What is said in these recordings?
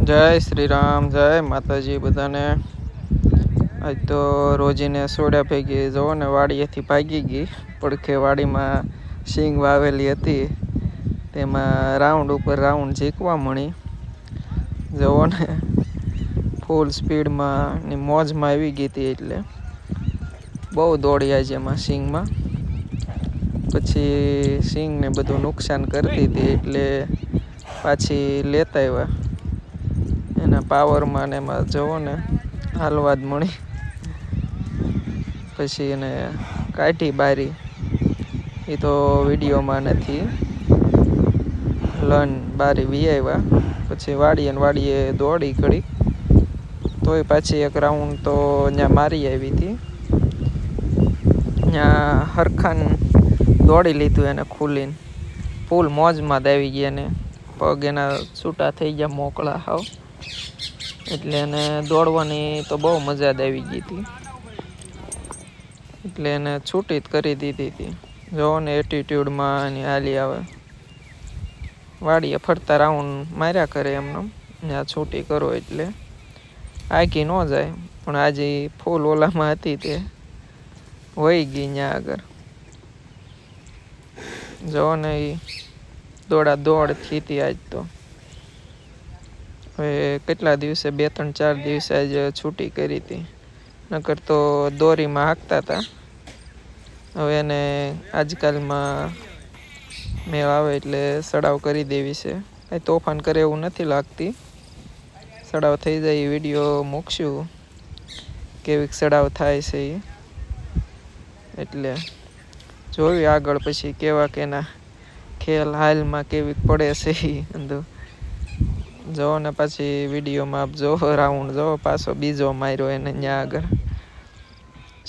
જય શ્રી રામ, જય માતાજી બધાને। આજ તો રોજીને સોડા ભેગી જવો ને વાડીએથી ભાગી ગઈ। પડખે વાડીમાં સિંગ વાવેલી હતી, તેમાં રાઉન્ડ ઉપર રાઉન્ડ ઝીકવા મળી। જવો ને ફૂલ સ્પીડમાં ની મોજમાં આવી ગઈ હતી, એટલે બહુ દોડી આજે એમાં સિંગમાં। પછી સિંગને બધું નુકસાન કરતી હતી, એટલે પાછી લેતા આવ્યા। એના પાવરમાં ને એમાં જવો ને હાલવા જ મળી। પછી એને કાઢી બારી, એ તો વિડીયોમાં નથી। લન બારી વી આવ્યા, પછી વાડીએ દોડી ઘડી, તોય પાછી એક રાઉન્ડ તો ત્યાં મારી આવી હતી। ત્યાં હરખાન દોડી લીધું એને ખુલીને, ફૂલ મોજમાં જ આવી ગયા ને। પગ એના છૂટા થઈ ગયા, મોકળા હાવ, એટલે એને દોડવાની તો બહુ મજા જ આવી ગઈ હતી। એટલે એને છૂટી જ કરી દીધી હતી। જોવો ને એટીટ્યુડમાં એની હાલી આવે, વાડીએ ફરતા રાઉન્ડ માર્યા કરે એમને, ત્યાં છૂટી કરો એટલે આગી ન જાય। પણ આજે ફૂલ ઓલામાં હતી, તે વહી ગઈ ત્યાં આગળ। જોવો ને એ દોડા દોડ થઈ હતી આજ તો। હવે કેટલા દિવસે 2-3-4 દિવસે આજે છૂટી કરી હતી, નકર તો દોરીમાં હાંકતા હતા। હવે એને આજકાલમાં મેળ આવે એટલે સડાવ કરી દેવી છે। કંઈ તોફાન કરે એવું નથી લાગતી। સડાવ થઈ જાય એ વિડીયો મૂકશું, કેવીક સડાવ થાય છે એ, એટલે જોયું આગળ પછી કેવા કે એના ખેલ હાલમાં કેવીક પડે છે એ અંદુ। જોવો ને પછી વિડીયોમાં આપ જોવો રાઉન્ડ, જોવો પાછો બીજો માર્યો એને ત્યાં આગળ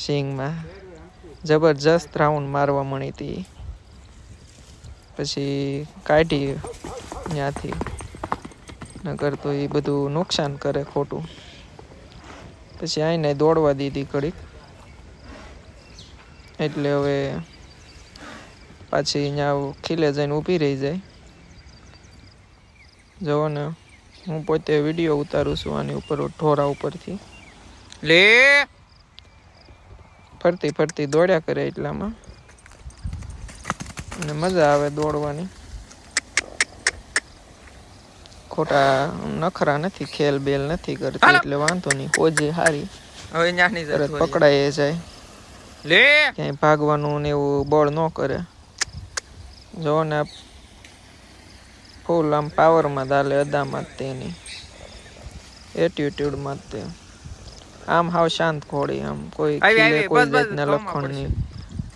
સિંગમાં, જબરજસ્ત રાઉન્ડ મારવા મળી હતી। પછી કાઢી ત્યાંથી, નકર તો એ બધું નુકસાન કરે ખોટું। પછી આઈને દોડવા દીધી ઘડીક, એટલે હવે પાછી ત્યાં ખીલે જઈને ઊભી રહી જાય। જોવો ને હું પોતે વિડીયો ઉતારું છું આની ઉપર, ઢોરા ઉપરથી લે ફરતી ફરતી દોડ્યા કરે એટલામાં, અને મજા આવે દોડવાની। ખોટા નખરા નથી, ખેલ બેલ નથી કરતી, એટલે વાંધો નહીં, હોજે હારી, હવે તરત પકડાય જાય, ક્યાંય ભાગવાનું ને એવું બળ ન કરે। જોવો ને ફૂલ આમ પાવરમાં દાલે, અદામાં જ તેની એટીટ્યુડમાં જ તે, આમ હાવ શાંત ઘોડી, આમ કોઈ ખીલે કોઈ જાતના લખણની,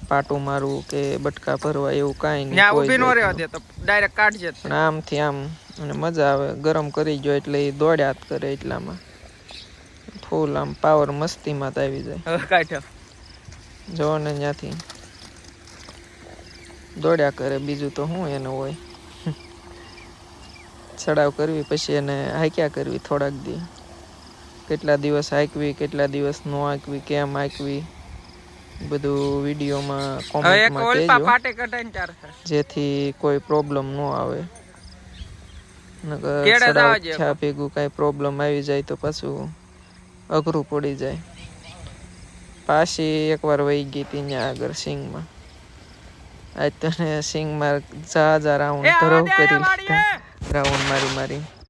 પાટું મારવું કે બટકા ભરવા એવું કાંઈ નહીં, કોઈ પણ આમથી આમ, અને મજા આવે। ગરમ કરી ગયો એટલે એ દોડ્યા જ કરે એટલામાં, ફૂલ આમ પાવર મસ્તીમાં જ આવી જાય। જોવો ને ત્યાંથી દોડ્યા કરે, બીજું તો શું એનું હોય। ચડાવ કરવી, પછી એને હાંક્યા કરવી થોડાક દી, કેટલા દિવસ હાંકવી, કેટલા દિવસ ન હાંકવી, કેમ હાંકવી, બધું વિડીયોમાં કોમેન્ટમાં કહેજો, જેથી કોઈ પ્રોબ્લેમ ન આવે। નકર ચડાવ થયા ભેગું કાંઈ પ્રોબ્લેમ આવી જાય તો પાછું અઘરું પડી જાય। પાછી એકવાર વહી ગઈ હતી ત્યાં આગળ સિંગમાં। આજ તને સિંગમાં જા રાઉન્ડ ધરવ કરી લીધા, રાઉન્ડ મારી મારી।